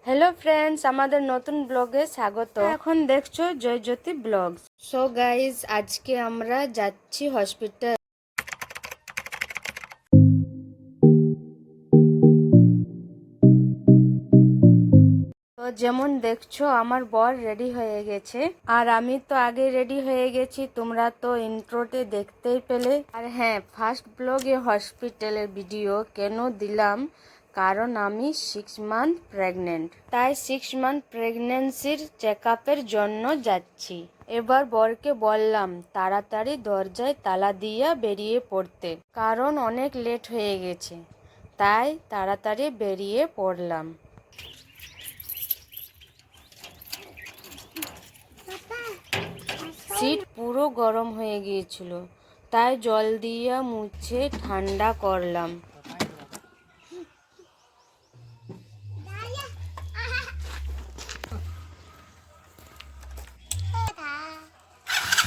Hello friends, আমাদের নতুন ব্লগে স্বাগত। এখন দেখছো জয়জ্যোতি ব্লগ। সো গাইজ, আজকে আমরা যাচ্ছি হসপিটাল। তো যেমন দেখছো আমার বর রেডি হয়ে গেছে, আর আমি তো আগে রেডি হয়ে গেছি, তোমরা তো ইন্ট্রোতে দেখতেই পেলে। আর হ্যাঁ, ফার্স্ট ব্লগে হসপিটালের ভিডিও কেন দিলাম, কারণ আমি 6 মান্থ প্রেগনেন্ট, তাই 6 মান্থ প্রেগনেন্সির চেক আপের জন্য যাচ্ছি। এবার বরকে বললাম তাড়াতাড়ি দরজায় তালা দিয়ে বেরিয়ে পড়তে, কারণ অনেক লেট হয়ে গেছে, তাই তাড়াতাড়ি বেরিয়ে পড়লাম। সিট পুরো গরম হয়ে গিয়েছিল, তাই জল দিয়ে মুছে ঠান্ডা করলাম।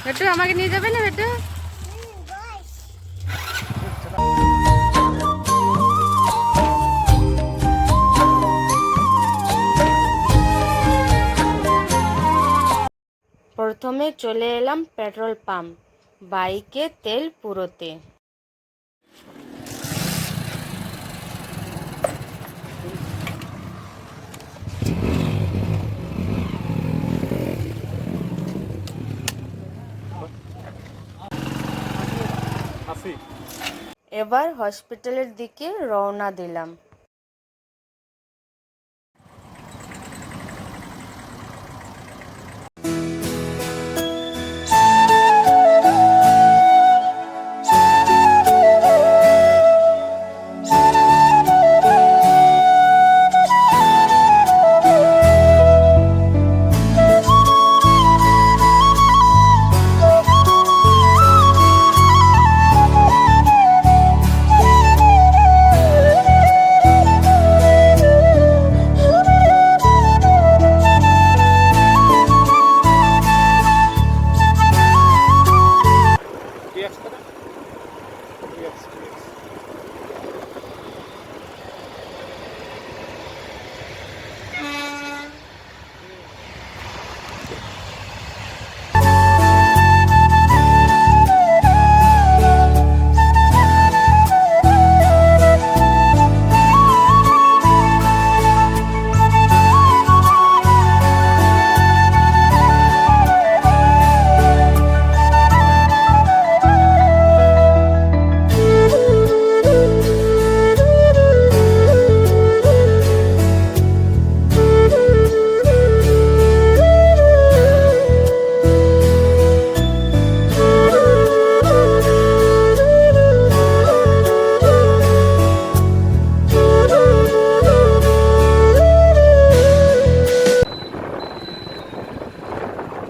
বেটু, আমাকে নিয়ে যাবে না বেটু? প্রথমে চলে এলাম পেট্রোল পাম্প বাইকে তেল পুরোতে। এবার হসপিটালের দিকে রওনা দিলাম।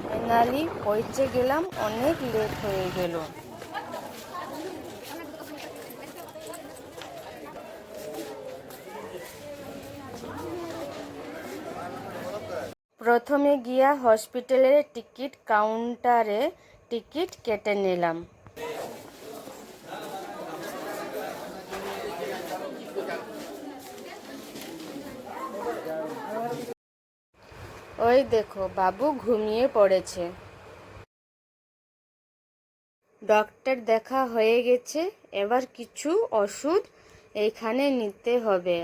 ফাইনালি পৌঁছে গেলাম, অনেক লেট হয়ে গেল। প্রথমে গিয়া হসপিটালের টিকিট কাউন্টারে টিকিট কেটে নিলাম। ওই দেখো, বাবু ঘুমিয়ে পড়েছে। ডক্টর দেখা হয়ে গেছে, এবার কিছু ওষুধ এইখানে নিতে হবে,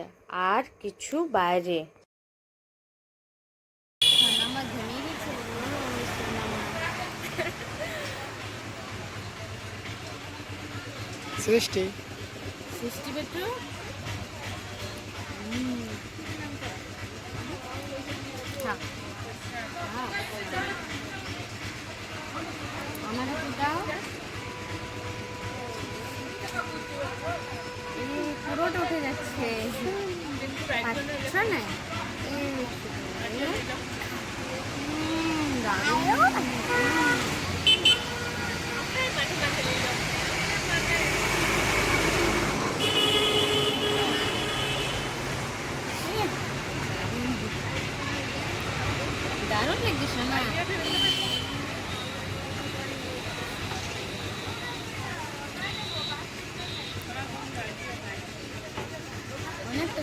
আর কিছু বাইরে। সৃষ্টি সৃষ্টি বেটু, আমাকে তো দাও। পুরোটা উঠে যাচ্ছে, আচ্ছা না? দারুণ লাগছে না?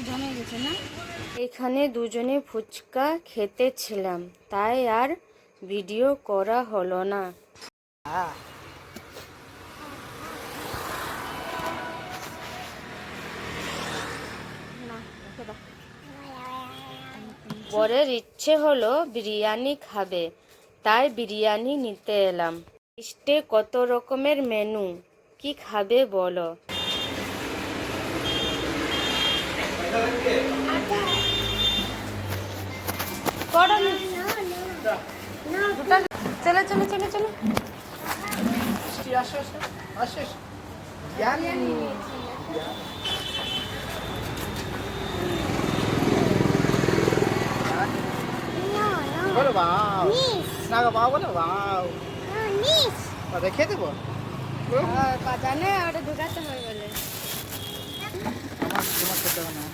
জমে গেছে না? এখানে দুজনে ফুচকা খেতেছিলাম, তাই আর ভিডিও করা হলো না। বরের ইচ্ছে হলো বিরিয়ানি খাবে, তাই বিরিয়ানি নিতে এলাম। লিস্টে কত রকমের মেনু, কি খাবে বলো? চলো চলো চলো চলো। বলো বাও না গো বাও বলো বাও রেখে দেবো জানে ওটা ঢুকাতে হবে বলে। আমার তোমার খেতে হবে না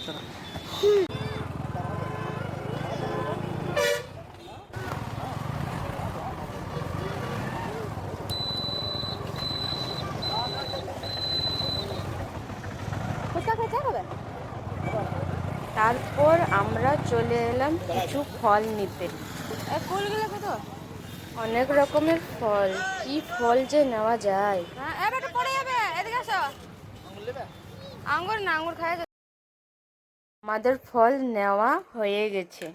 চলো তারপর আমরা চলে এলাম কিছু ফল নিতে। ফুলগুলো কত? অনেক রকমের ফল, কি ফল যে নেওয়া যায়। এবার পড়ে যাবে, এদিকে আসো। আঙ্গুর না, আঙ্গুর খাওয়া যাবে। আমাদের ফল নেওয়া হয়ে গেছে।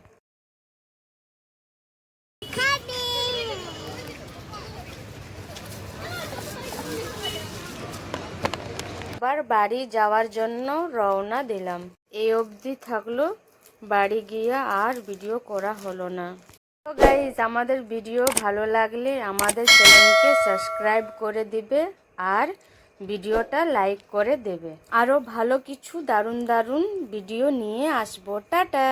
এবার বাড়ি যাওয়ার জন্য রওনা দিলাম। এই অবধি থাকলো, বাড়ি গিয়ে আর ভিডিও করা হলো না। তো গাইজ, আমাদের ভিডিও ভালো লাগলে আমাদের চ্যানেলকে সাবস্ক্রাইব করে দিবে আর ভিডিওটা লাইক করে দেবে। আরও ভালো কিছু দারুণ দারুণ ভিডিও নিয়ে আসবো। টাটা।